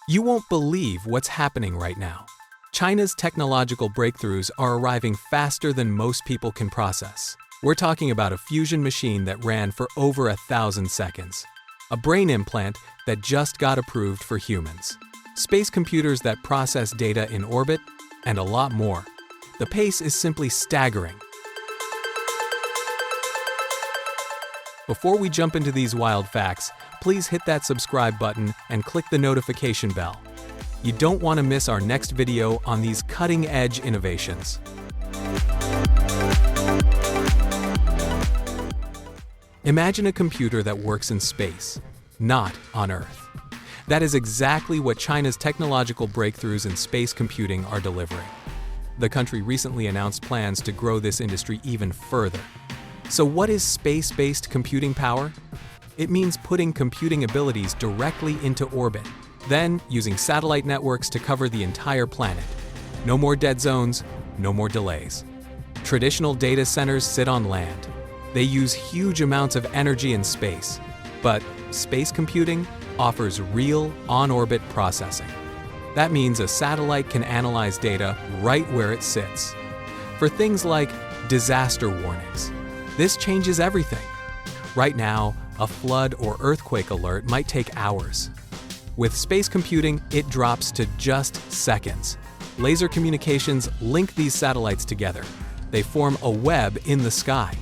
You won't believe what's happening right now. China's technological breakthroughs are arriving faster than most people can process. We're talking about a fusion machine that ran for over 1,000 seconds, a brain implant that just got approved for humans, space computers that process data in orbit, and a lot more. The pace is simply staggering. Before we jump into these wild facts, please hit that subscribe button and click the notification bell. You don't want to miss our next video on these cutting-edge innovations. Imagine a computer that works in space, not on Earth. That is exactly what China's technological breakthroughs in space computing are delivering. The country recently announced plans to grow this industry even further. So what is space-based computing power? It means putting computing abilities directly into orbit, then using satellite networks to cover the entire planet. No more dead zones, no more delays. Traditional data centers sit on land. They use huge amounts of energy in space, but space computing offers real on-orbit processing. That means a satellite can analyze data right where it sits. For things like disaster warnings, this changes everything. Right now, a flood or earthquake alert might take hours. With space computing, it drops to just seconds. Laser communications link these satellites together. They form a web in the sky.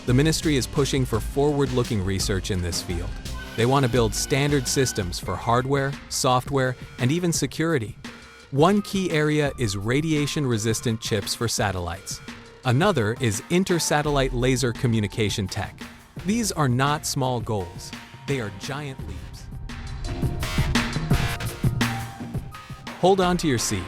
The ministry is pushing for forward-looking research in this field. They want to build standard systems for hardware, software, and even security. One key area is radiation-resistant chips for satellites. Another is inter-satellite laser communication tech. These are not small goals. They are giant leaps. Hold on to your seat.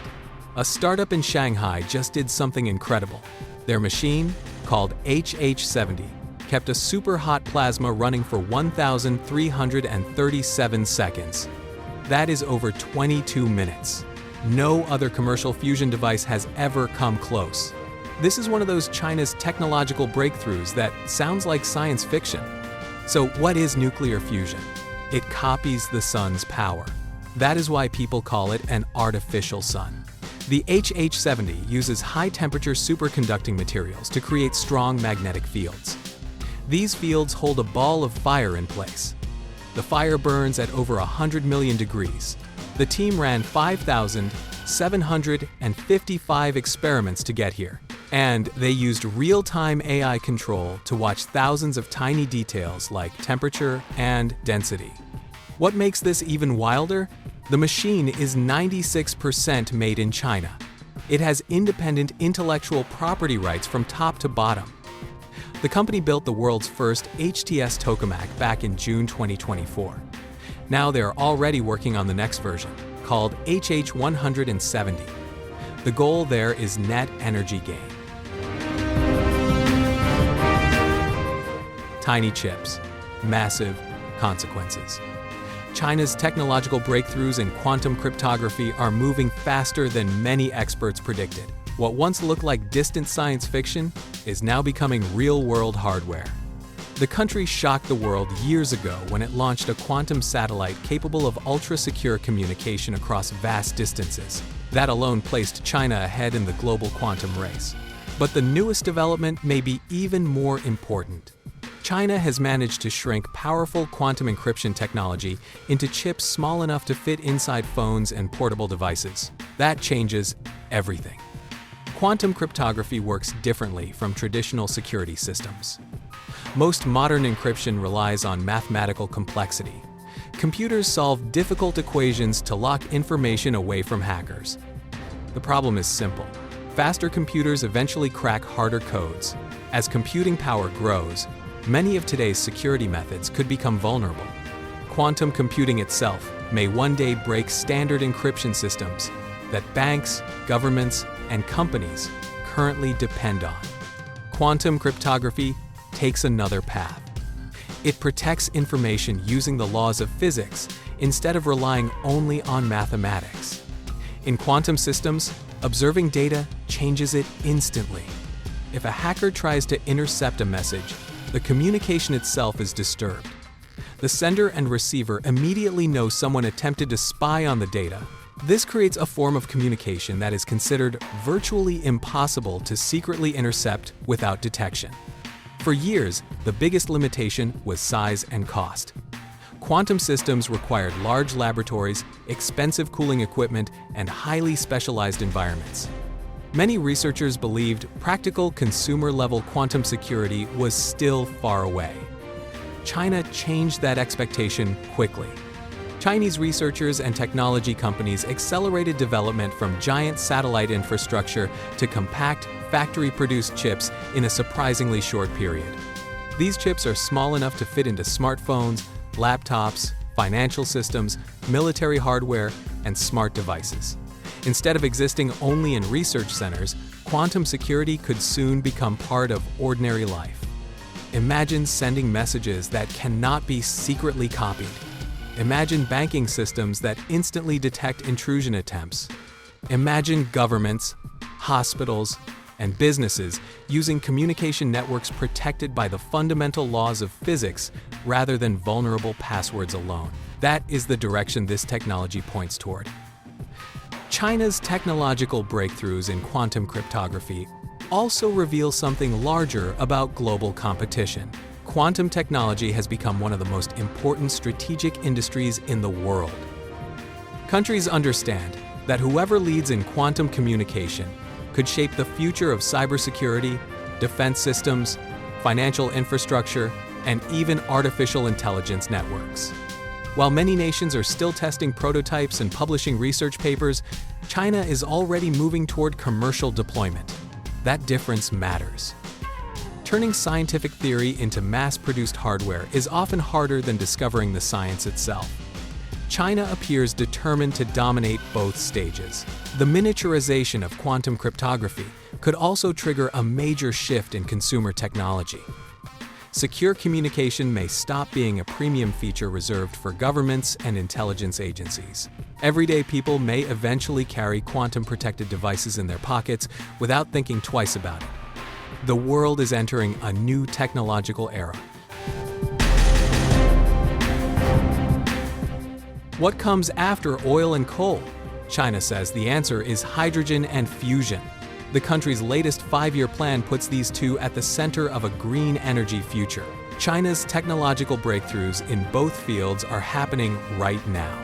A startup in Shanghai just did something incredible. Their machine, called HH70, kept a super hot plasma running for 1,337 seconds. That is over 22 minutes. No other commercial fusion device has ever come close. This is one of those China's technological breakthroughs that sounds like science fiction. So what is nuclear fusion? It copies the sun's power. That is why people call it an artificial sun. The HH70 uses high-temperature superconducting materials to create strong magnetic fields. These fields hold a ball of fire in place. The fire burns at over 100 million degrees. The team ran 5,755 experiments to get here, and they used real-time AI control to watch thousands of tiny details like temperature and density. What makes this even wilder? The machine is 96% made in China. It has independent intellectual property rights from top to bottom. The company built the world's first HTS tokamak back in June 2024. Now they are already working on the next version, called HH170. The goal there is net energy gain. Tiny chips, massive consequences. China's technological breakthroughs in quantum cryptography are moving faster than many experts predicted. What once looked like distant science fiction is now becoming real-world hardware. The country shocked the world years ago when it launched a quantum satellite capable of ultra-secure communication across vast distances. That alone placed China ahead in the global quantum race. But the newest development may be even more important. China has managed to shrink powerful quantum encryption technology into chips small enough to fit inside phones and portable devices. That changes everything. Quantum cryptography works differently from traditional security systems. Most modern encryption relies on mathematical complexity. Computers solve difficult equations to lock information away from hackers. The problem is simple. Faster computers eventually crack harder codes. As computing power grows, many of today's security methods could become vulnerable. Quantum computing itself may one day break standard encryption systems that banks, governments, and companies currently depend on. Quantum cryptography takes another path. It protects information using the laws of physics instead of relying only on mathematics. In quantum systems, observing data changes it instantly. If a hacker tries to intercept a message, the communication itself is disturbed. The sender and receiver immediately know someone attempted to spy on the data. This creates a form of communication that is considered virtually impossible to secretly intercept without detection. For years, the biggest limitation was size and cost. Quantum systems required large laboratories, expensive cooling equipment, and highly specialized environments. Many researchers believed practical consumer-level quantum security was still far away. China changed that expectation quickly. Chinese researchers and technology companies accelerated development from giant satellite infrastructure to compact, factory-produced chips in a surprisingly short period. These chips are small enough to fit into smartphones, laptops, financial systems, military hardware, and smart devices. Instead of existing only in research centers, quantum security could soon become part of ordinary life. Imagine sending messages that cannot be secretly copied. Imagine banking systems that instantly detect intrusion attempts. Imagine governments, hospitals, and businesses using communication networks protected by the fundamental laws of physics rather than vulnerable passwords alone. That is the direction this technology points toward. China's technological breakthroughs in quantum cryptography also reveal something larger about global competition. Quantum technology has become one of the most important strategic industries in the world. Countries understand that whoever leads in quantum communication could shape the future of cybersecurity, defense systems, financial infrastructure, and even artificial intelligence networks. While many nations are still testing prototypes and publishing research papers, China is already moving toward commercial deployment. That difference matters. Turning scientific theory into mass-produced hardware is often harder than discovering the science itself. China appears determined to dominate both stages. The miniaturization of quantum cryptography could also trigger a major shift in consumer technology. Secure communication may stop being a premium feature reserved for governments and intelligence agencies. Everyday people may eventually carry quantum-protected devices in their pockets without thinking twice about it. The world is entering a new technological era. What comes after oil and coal? China says the answer is hydrogen and fusion. The country's latest 5-year plan puts these two at the center of a green energy future. China's technological breakthroughs in both fields are happening right now.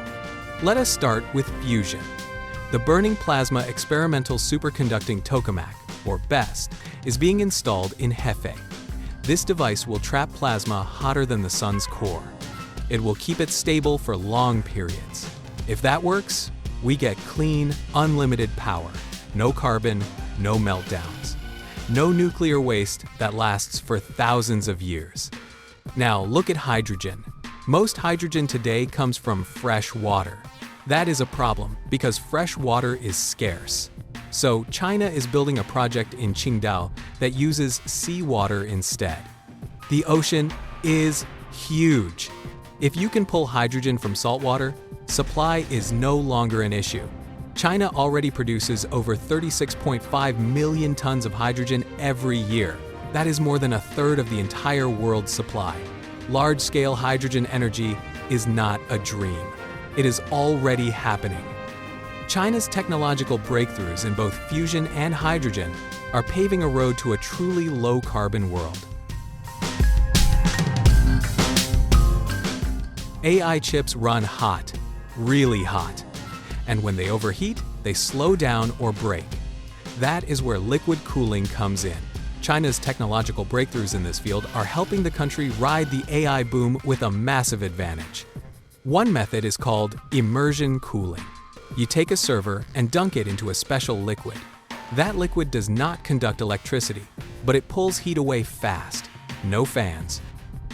Let us start with fusion. The burning plasma experimental superconducting tokamak, or BEST, is being installed in Hefei. This device will trap plasma hotter than the sun's core. It will keep it stable for long periods. If that works, we get clean, unlimited power. No carbon, no meltdowns. No nuclear waste that lasts for thousands of years. Now look at hydrogen. Most hydrogen today comes from fresh water. That is a problem because fresh water is scarce. So China is building a project in Qingdao that uses seawater instead. The ocean is huge. If you can pull hydrogen from saltwater, supply is no longer an issue. China already produces over 36.5 million tons of hydrogen every year. That is more than a third of the entire world's supply. Large-scale hydrogen energy is not a dream. It is already happening. China's technological breakthroughs in both fusion and hydrogen are paving a road to a truly low-carbon world. AI chips run hot, really hot. And when they overheat, they slow down or break. That is where liquid cooling comes in. China's technological breakthroughs in this field are helping the country ride the AI boom with a massive advantage. One method is called immersion cooling. You take a server and dunk it into a special liquid. That liquid does not conduct electricity, but it pulls heat away fast. No fans.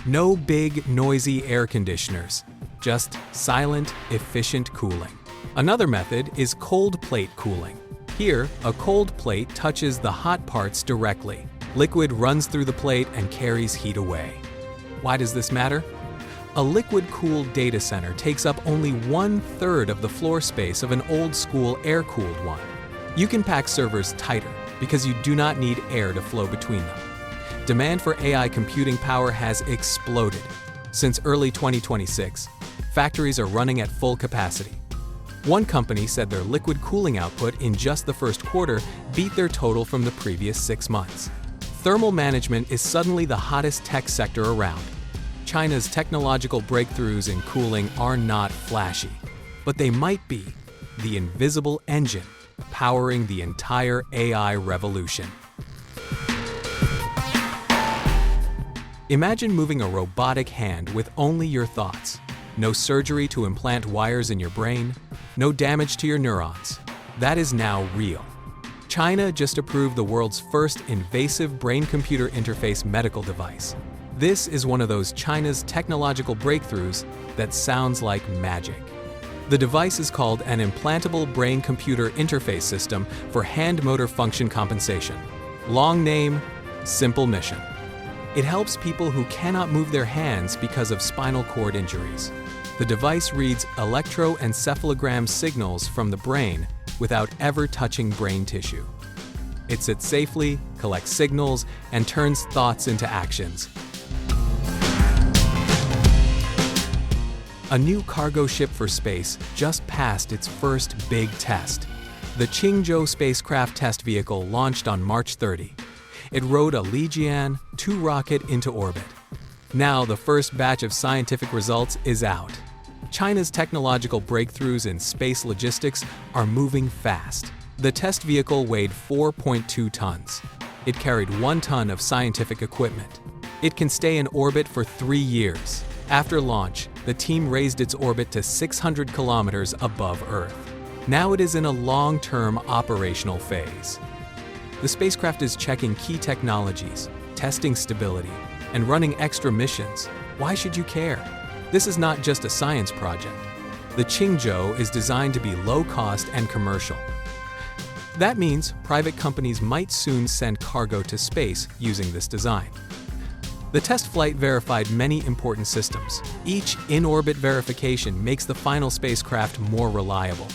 No big, noisy air conditioners. Just silent, efficient cooling. Another method is cold plate cooling. Here, a cold plate touches the hot parts directly. Liquid runs through the plate and carries heat away. Why does this matter? A liquid-cooled data center takes up only 1/3 of the floor space of an old-school air-cooled one. You can pack servers tighter because you do not need air to flow between them. Demand for AI computing power has exploded. Since early 2026, factories are running at full capacity. One company said their liquid cooling output in just the first quarter beat their total from the previous 6 months. Thermal management is suddenly the hottest tech sector around. China's technological breakthroughs in cooling are not flashy, but they might be the invisible engine powering the entire AI revolution. Imagine moving a robotic hand with only your thoughts. No surgery to implant wires in your brain, no damage to your neurons. That is now real. China just approved the world's first invasive brain-computer interface medical device. This is one of those China's technological breakthroughs that sounds like magic. The device is called an implantable brain-computer interface system for hand motor function compensation. Long name, simple mission. It helps people who cannot move their hands because of spinal cord injuries. The device reads electroencephalogram signals from the brain without ever touching brain tissue. It sits safely, collects signals, and turns thoughts into actions. A new cargo ship for space just passed its first big test. The Qingzhou spacecraft test vehicle launched on March 30. It rode a Lijian 2 rocket into orbit. Now the first batch of scientific results is out. China's technological breakthroughs in space logistics are moving fast. The test vehicle weighed 4.2 tons. It carried 1 ton of scientific equipment. It can stay in orbit for 3 years. After launch, the team raised its orbit to 600 kilometers above Earth. Now it is in a long-term operational phase. The spacecraft is checking key technologies, testing stability, and running extra missions. Why should you care? This is not just a science project. The Qingzhou is designed to be low-cost and commercial. That means private companies might soon send cargo to space using this design. The test flight verified many important systems. Each in-orbit verification makes the final spacecraft more reliable.